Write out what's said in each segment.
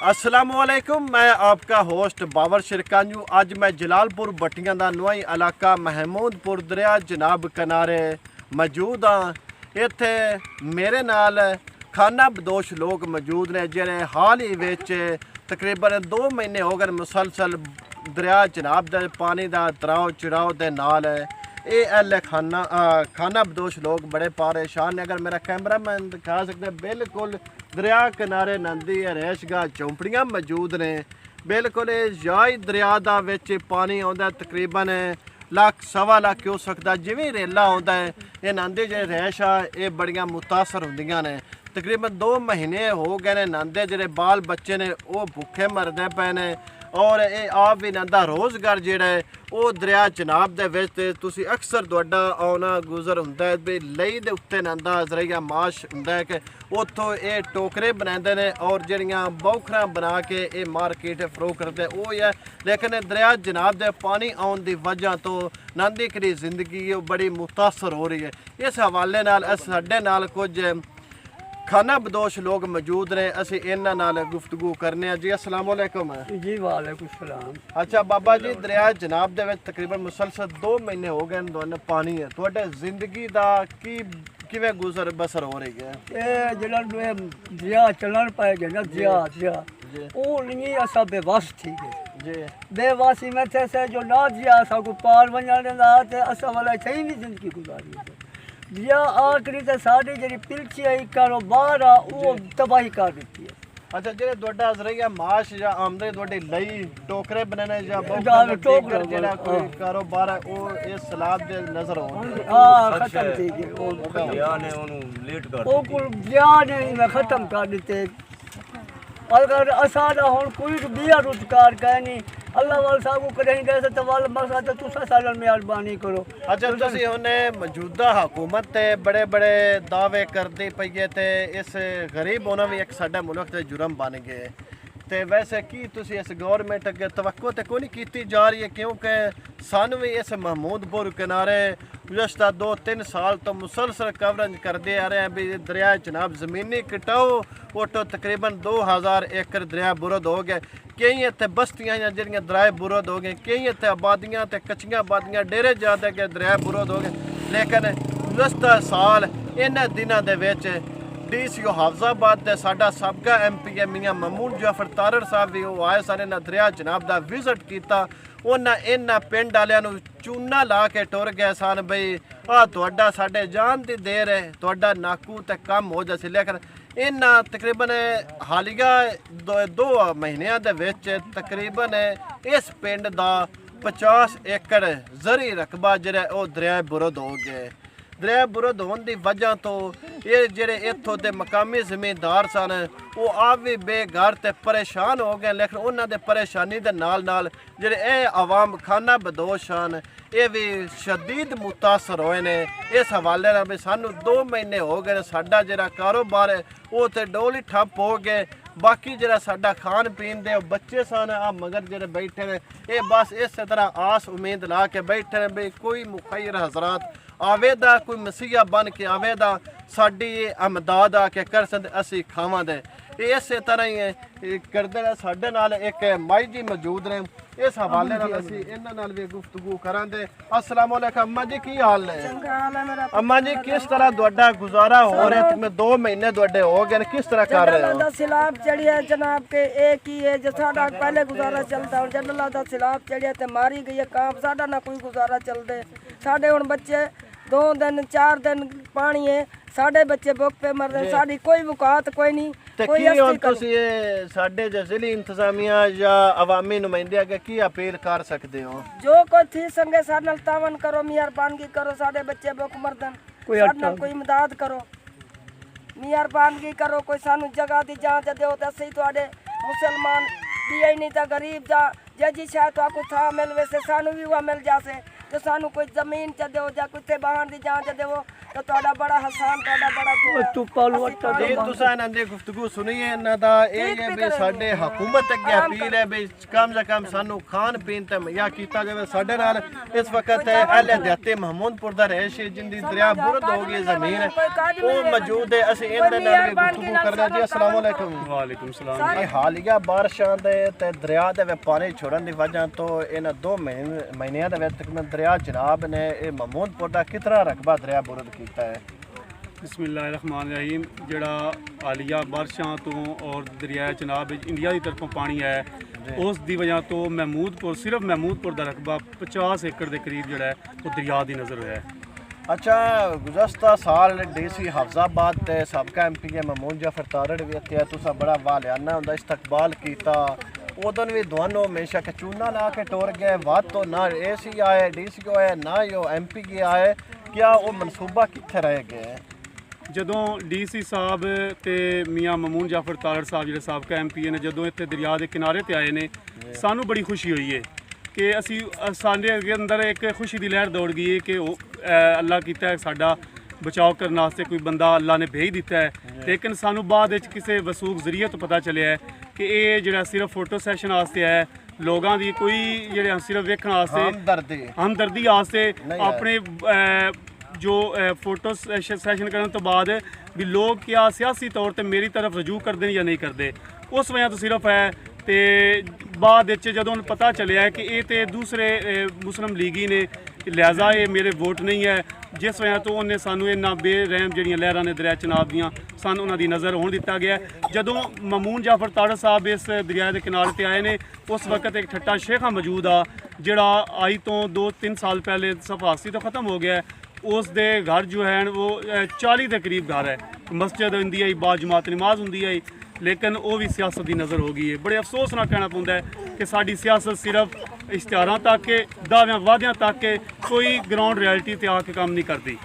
अस्सलामुअलैकुम, मैं आपका होस्ट बाबर शिरकांजू। अज मैं जलालपुर भट्टियां दा नवाई इलाका महमूदपुर दरिया जनाब किनारे मौजूद हाँ। इत्थे मेरे नाल खाना बदोश लोग मौजूद ने जिहड़े हाल ही विच तकरीबन 2 महीने हो गए मुसलसल दरिया जनाब दे पानी दा तराव चढ़ाव दे नाल ये एल खाना बदोश लोग बड़े परेशान ने। अगर मेरा कैमरा मैन दिखा सकते, बिल्कुल दरिया किनारे नंदी रैशगाह झोंपड़ियां मौजूद ने। बिल्कुल जाई दरिया दा विच पानी आउंदा तकरीबन लख सवा लख क्यूसेक दा जिवें रेला आउंदा है। ये नंदी जे रैश आ ये बड़ियां मुतासर हुंदियां ने। तकरीबन 2 महीने हो गए ने नंदे जेह्ड़े बाल बच्चे ने वो भुखे मरदे पे ने और ये आप भी नंदा रोज़गार जेह्ड़ा है वो दरिया जनाब दे विच ते तुसी अक्सर तुहाडा आना गुजर हुंदा है भी लई दे उत्ते नंदा जरिया माश हुंदा है कि उत्थों ये टोकरे बनाते हैं और जड़ियाँ बौखरां बना के ये मार्केट फरोख करते वो ही है। लेकिन दरिया जनाब दे पानी आने की वजह तो नंदी की जिंदगी बड़ी मुतासर हो रही है। इस हवाले नाल साडे नाल कुछ खाना बदोश लोग मौजूद ने, असी इन्हां नाल गुफ्तगू करने जी। अस्सलाम वालेकुम जी। वालेकुम सलाम। अच्छा बाबा जी, दरिया जनाब दे विच तकरीबन मुसलसल 2 महीने हो गए दोनों पानी है, तुहाडे जिंदगी दा की किवें गुजर बसर हो रही है? ये जेड़ा दरिया चलन पाए गए ना दरिया वो नहीं असा बेवस थी गए जी। बेवसी में थे से जो ना दरिया असा को पार वञण दा ते असा वाला सही नहीं जिंदगी गुजारी है। दरिया आखिरी ते साडी जेड़ी पिलची आई कारोबार आ वो तबाही कर देती है। अच्छा जेह्ड़े तुहाडा जरिया माश या आमदनी तुहाडी लई टोकरे बनाने या टोकरा जेह्ड़ा कोई कारोबार है वो इस सलाद दे नजर आउंदा हां खत्म थी गए वो दरिया ने ओनू लेट कर वो कुल दरिया ने मैं खत्म कर दिते। अगर असादा हुन कोई बिया रोजगार करनी अल्लाह वाल साहब को करें दे तो वाल मसा तो तुसा साल मेहरबानी करो। अच्छा तुसी हुने मौजूदा हुकूमत ते बड़े बड़े दावे करदी पई है ते इस गरीब होना भी एक साडा मुल्क ते जुर्म बन गए ते वैसे की तुसी इस गवर्नमेंट अगे तवक्को ते कोई नहीं कीती जा रही है? क्योंकि सन भी इस महमूदपुर किनारे गुज़श्ता 2-3 साल तो मुसलसल कवरेज करते आ रहे हैं भी दरिया जनाब ज़मीनी कटाओ ओटो तकरीबन 2000 एकड़ दरिया बुरद हो गए। कई इतने बस्तियां जड़ियाँ दरिया बुरद हो गए, कई इतने आबादियाँ ते कच्चियां आबादियां डेरे जाते गए दरिया बुरद हो गए। लेकिन गुज़श्ता साल इन्हां दिनां दे विच DCO हाफजाबाद के साडा सबका MP है मियाँ ममून जाफर तारड़ साहब भी वो आए सारे ना दरिया जनाब का विजिट किया। उन्हें इन्हां पिंड वालियां नूं चूना ला के टुर गए सन बई आ तुहाडा साडे जान दी देर है, तुहाडा नाकू ते कम हो जासी। लेकिन इन्हां तकरीबन हालिया 2 महीनों दे विच तकरीबन इस पिंड दा 50 एकड़ जरी रकबा जिहड़ा वो दरिया बुरद हो गए। दरिया बुरद होने की वजह तो ये जेड़े इत्थों के मकामी ज़मींदार सन वो आप भी बेघर ते परेशान हो गए। लेकिन उन्होंने परेशानी के नाल नाल जेड़े ये आवाम खाना बदोश सन ये भी शदीद मुतासर होए ने। इस हवाले नाल भी सानू 2 महीने हो गए साडा जेड़ा कारोबार है वो तो डोल ही ठप हो गए। बाकी जरा साडा खान पीन दे बच्चे सन आ मगर जेड़े बैठे ने ये बस इस तरह आस उम्मीद ला के बैठे ने भी कोई मुखैर हजरात आवेदा कोई मसीहा बन के आवेदा साडी अमदाद आके कर सकते असी खावां दे। इस तरह ही करते रहे। साडे नाल एक माई जी मौजूद ने, इस हवाले नाल असी इन्हां नाल भी गुफ्तगू करांगे। अस्सलाम वालेकुम अम्मा जी, की हाल ने? अम्मा जी किस तरह तुहाडा गुजारा हो रहा है? तुम्हें 2 महीने तुहाडे हो गए, किस तरह कर रहे हो? सैलाब चढ़िया जनाब के एक ही है जो साडा पहले गुजारा चलता और जल्ला दा सैलाब चढ़िया ते मारी गई है काम साडा ना कोई गुजारा चलदे। साडे हुण बच्चे 2 दिन 4 दिन पानी है, साडे बच्चे भुख पे मर रहे, साडी कोई वकात कोई नहीं। कोई साडे जिली इंतजामिया या अवामी नुमाइंदे अगे की अपील कर सकते हो? जो कोई थी संगे साडे नाल तावन करो, मेहरबानी करो, साडे बच्चे भुख मरदन, साडे नाल कोई मदद करो, मेहरबानी करो। कोई सानू जगह दी जांच दो ते असि तुहाडे मुसलमान दिए नहीं तो गरीब जा जी शायद तो आपको था मिल वैसे सानू भी हुआ मिल जासे तो सानू कोई जमीन च दो या कुछ बहान दी जांच दो ਤੇ ਤੁਹਾਡਾ ਬੜਾ ਹਸਾਨ, ਤੁਹਾਡਾ ਬੜਾ ਉਹ ਧੁੱਪਾਂ ਨੂੰ ਵੱਟਾ ਜੀ ਤੁਸੀਂ ਇਹਨਾਂ ਦੀ ਗੁਫ਼ਤਗੂ ਸੁਣੀ ਹੈ, ਇਹਨਾਂ ਦਾ ਇਹ ਹੈ ਵੀ ਸਾਡੇ ਹਕੂਮਤ ਅੱਗੇ ਅਪੀਲ ਹੈ ਵੀ ਕਮ ਸੇ ਕਮ ਸਾਨੂੰ ਖਾਣ ਪੀਣ ਤੇ ਮੁਹੱਈਆ ਕੀਤਾ ਜਾਵੇ। ਸਾਡੇ ਨਾਲ ਇਸ ਵਕਤ ਅਹਿਲੇ ਦਿਹਾਤੀ ਮਹਮੂਦਪੁਰ ਦਾ ਰਹਿਸ਼ ਜਿੰਦੀ ਦਰਿਆ ਬੁਰਦ ਹੋ ਗਈ ਜ਼ਮੀਨ ਉਹ ਮੌਜੂਦ ਹੈ। ਅਸੀਂ ਇਹਨਾਂ ਨਾਲ ਵੀ ਗੁਫ਼ਤਗੂ ਕਰਨਾ ਜੀ। अस्सलाम वालेकुम। ਵਾਲੇਕੁਮ ਸਲਾਮ। ਇਹ ਹਾਲੀਆ ਬਾਰਿਸ਼ਾਂ ਦੇ ਤੇ ਦਰਿਆ ਦੇ ਵਿੱਚ ਪਾਣੀ ਛੋੜਨ ਦੀ ਵਜ੍ਹਾ ਤੋਂ ਇਹਨਾਂ 2 ਮਹੀਨਿਆਂ ਦੇ ਵਿੱਚ ਤਕਰੀਬਨ ਦਰਿਆ ਜਨਾਬ ਨੇ ਇਹ ਮਹਮੂਦਪੁਰ ਦਾ ਕਿਤਨਾ ਰਕਬਾ ਦਰਿਆ ਬੁਰਦ ਕੀਤਾ ਹੈ। ਬਿਸਮਿਲ੍ਲਾਹਿਰਰਹਿਮਾਨਿਰਰਹੀਮ। ਜਿਹੜਾ ਹਾਲੀਆ ਬਾਰਿਸ਼ਾਂ ਤੋਂ ਔਰ ਦਰਿਆ ਚਨਾਬ ਵਿੱਚ ਇੰਡੀਆ ਦੀ ਤਰਫੋਂ ਪਾਣੀ ਹੈ ਉਸ ਦੀ ਵਜ੍ਹਾ ਤੋਂ ਮਹਿਮੂਦਪੁਰ, ਸਿਰਫ ਮਹਿਮੂਦਪੁਰ ਦਾ ਰਕਬਾ 50 ਏਕੜ ਦੇ ਕਰੀਬ ਜਿਹੜਾ ਹੈ ਉਹ ਦਰਿਆ ਦੀ ਨਜ਼ਰ ਹੋਇਆ ਹੈ। अच्छा, गुज़श्ता साल DC हफ्जाबाद ते सबका MP महमूद जाफर तारड़ भी इत्थे तुसा बड़ा वालियाना उनका इस्तकबाल किया। उदन भी दोनों हमेशा के चूना ला के टुर गए। वाद तो ना AC आए, DC आए, ना यो MP के आए। क्या वो मनसूबा कित्थे रह गए? ਜਦੋਂ DC ਸਾਹਿਬ ਤੇ ਮੀਆਂ ਮਮੂਨ ਜਾਫਰ ਤਾਰੜ ਸਾਹਿਬ ਜਿਹੜੇ ਸਾਬਕਾ MP ਨੇ ਜਦੋਂ ਇੱਥੇ ਦਰਿਆ ਦੇ ਕਿਨਾਰੇ ਤੇ ਆਏ ਨੇ, ਸਾਨੂੰ ਬੜੀ ਖੁਸ਼ੀ ਹੋਈ ਹੈ ਕਿ ਅਸੀਂ ਸਾਡੇ ਅੱਗੇ ਅੰਦਰ ਇੱਕ ਖੁਸ਼ੀ ਦੀ ਲਹਿਰ ਦੌੜ ਗਈ ਹੈ ਕਿ ਉਹ ਅੱਲਾ ਕੀਤਾ ਸਾਡਾ ਬਚਾਓ ਕਰਨ ਵਾਸਤੇ ਕੋਈ ਬੰਦਾ ਅੱਲਾ ਨੇ ਭੇਜ ਦਿੱਤਾ ਹੈ। ਲੇਕਿਨ ਸਾਨੂੰ ਬਾਅਦ ਵਿੱਚ ਕਿਸੇ ਵਸੂਖ ਜ਼ਰੀਏ ਤੋਂ ਪਤਾ ਚੱਲਿਆ ਹੈ ਕਿ ਇਹ ਜਿਹੜਾ ਸਿਰਫ ਫੋਟੋ ਸੈਸ਼ਨ ਵਾਸਤੇ ਹੈ, ਲੋਕਾਂ ਦੀ ਕੋਈ ਜਿਹੜੇ ਸਿਰਫ ਵੇਖਣ ਵਾਸਤੇ ਹਮਦਰਦੀ ਵਾਸਤੇ ਆਪਣੇ ਜੋ ਫੋਟੋ ਸੈਸ਼ਨ ਕਰਨ ਤੋਂ ਬਾਅਦ ਵੀ ਲੋਕ ਕਿਆ ਸਿਆਸੀ ਤੌਰ ਤੇ ਮੇਰੀ ਤਰਫ ਰਜੂ ਕਰਦੇ ਨੇ ਜਾਂ ਨਹੀਂ ਕਰਦੇ, ਉਸ ਵਜ੍ਹਾ ਤੋਂ ਸਿਰਫ ਹੈ। ਤੇ ਬਾਅਦ ਵਿੱਚ ਜਦੋਂ ਪਤਾ ਚੱਲਿਆ ਕਿ ਇਹ ਤੇ ਦੂਸਰੇ ਮੁਸਲਿਮ ਲੀਗੀ ਨੇ, ਲਿਹਾਜ਼ਾ ਇਹ ਮੇਰੇ ਵੋਟ ਨਹੀਂ ਹੈ, ਜਿਸ ਵਜ੍ਹਾ ਤੋਂ ਉਹਨੇ ਸਾਨੂੰ ਇਹਨਾਂ ਬੇਰਹਿਮ ਜਿਹੜੀਆਂ ਲਹਿਰਾਂ ਨੇ ਦਰਿਆ ਚਨਾਬ ਦੀਆਂ ਸਾਨੂੰ ਉਹਨਾਂ ਦੀ ਨਜ਼ਰ ਹੋਣ ਦਿੱਤਾ ਗਿਆ। ਜਦੋਂ ਮਮੂਨ ਜਾਫਰ ਤਾਰੜ ਸਾਹਿਬ ਇਸ ਦਰਿਆ ਦੇ ਕਿਨਾਰੇ ਤੇ ਆਏ ਨੇ ਉਸ ਵਕਤ ਇੱਕ ਠੱਟਾ ਸ਼ੇਖਾ ਮੌਜੂਦ ਆ ਜਿਹੜਾ ਅੱਜ ਤੋਂ 2-3 ਸਾਲ ਪਹਿਲੇ ਸਫਾਸੀ ਤੋਂ ਖਤਮ ਹੋ ਗਿਆ। ਉਸ ਦੇ ਘਰ ਜੋ ਹੈ ਉਹ 40 ਦੇ ਕਰੀਬ ਘਰ ਹੈ, ਮਸਜਿਦ ਹੁੰਦੀ ਹੈ, ਬਾਜਮਾਤ ਨਮਾਜ਼ ਹੁੰਦੀ ਹੈ, ਲੇਕਿਨ ਉਹ ਵੀ ਸਿਆਸਤ ਦੀ ਨਜ਼ਰ ਹੋ ਗਈ ਹੈ। ਬੜੇ ਅਫਸੋਸ ਨਾਲ ਕਹਿਣਾ ਪੈਂਦਾ ਹੈ ਕਿ ਸਾਡੀ ਸਿਆਸਤ ਸਿਰਫ ਇਸ਼ਤਿਹਾਰਾਂ ਤੱਕ ਕੇ ਦਾਅਵਿਆਂ ਵਾਅਦਿਆਂ ਤੱਕ ਕੇ ਕੋਈ ਗਰਾਊਂਡ ਰਿਐਲਿਟੀ ਤੇ ਆ ਕੇ ਕੰਮ ਨਹੀਂ ਕਰਦੀ।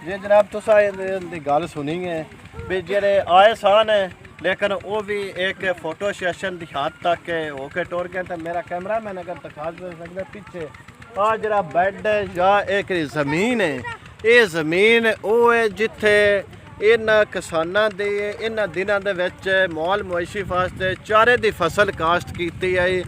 जी जनाब तुसा दी गल सुनी है भी जेड़े आए सान है, लेकिन वो भी एक फोटो सेशन दी हद तक होके टुर गए। तो मेरा कैमरा मैन अगर दिखा सकता पीछे आ जरा बैड या एक जमीन है, ये जमीन वो है जिथे ਇਹਨਾਂ ਕਿਸਾਨਾਂ ਦੇ ਇਹਨਾਂ ਦਿਨਾਂ ਦੇ ਵਿੱਚ ਮਾਲ ਮਵੇਸ਼ੀ ਵਾਸਤੇ ਚਾਰੇ ਦੀ ਫਸਲ ਕਾਸ਼ਤ ਕੀਤੀ ਆਈ।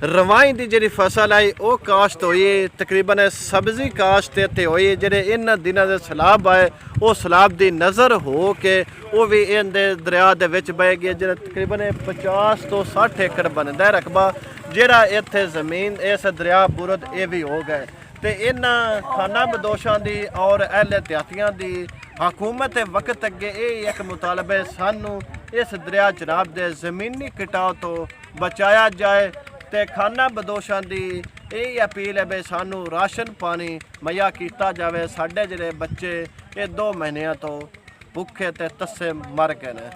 ਰਵਾਈ ਦੀ ਜਿਹੜੀ ਫਸਲ ਆਈ ਉਹ ਕਾਸ਼ਤ ਹੋਈ, ਤਕਰੀਬਨ ਸਬਜ਼ੀ ਕਾਸ਼ਤ ਇੱਥੇ ਹੋਈ। ਜਿਹੜੇ ਇਹਨਾਂ ਦਿਨਾਂ ਦੇ ਸਲਾਬ ਆਏ ਉਹ ਸਲਾਬ ਦੀ ਨਜ਼ਰ ਹੋ ਕੇ ਉਹ ਵੀ ਇਹਦੇ ਦਰਿਆ ਦੇ ਵਿੱਚ ਬਹਿ ਗਏ। ਜਿਹੜਾ ਤਕਰੀਬਨ 50 ਤੋਂ 60 ਏਕੜ ਬਣਦਾ ਰਕਬਾ ਜਿਹੜਾ ਇੱਥੇ ਜ਼ਮੀਨ ਇਸ ਦਰਿਆ ਬੁਰਦ ਇਹ ਵੀ ਹੋ ਗਏ। ਤੇ ਇਹਨਾਂ ਖਾਨਾ ਬਦੋਸ਼ਾਂ ਦੀ ਔਰ ਅਹਿਲ ਇhtiyatiਆਂ ਦੀ ਹਕੂਮਤ ਵਕਤ ਅੱਗੇ ਇਹ ਇੱਕ ਮੁਤਾਲਬਾ ਸਾਨੂੰ ਇਸ ਦਰਿਆ ਜਨਾਬ ਦੇ ਜ਼ਮੀਨੀ ਕਟਾਅ ਤੋਂ ਬਚਾਇਆ ਜਾਏ। ਤੇ ਖਾਨਾ ਬਦੋਸ਼ਾਂ ਦੀ ਇਹ ਅਪੀਲ ਹੈ ਵੀ ਸਾਨੂੰ ਰਾਸ਼ਨ ਪਾਣੀ ਮੁਹੱਈਆ ਕੀਤਾ ਜਾਵੇ। ਸਾਡੇ ਜਿਹੜੇ ਬੱਚੇ ਇਹ 2 ਮਹੀਨਿਆਂ ਤੋਂ ਭੁੱਖੇ ਤੇ ਤੱਸੇ ਮਰ ਗਏ ਨੇ।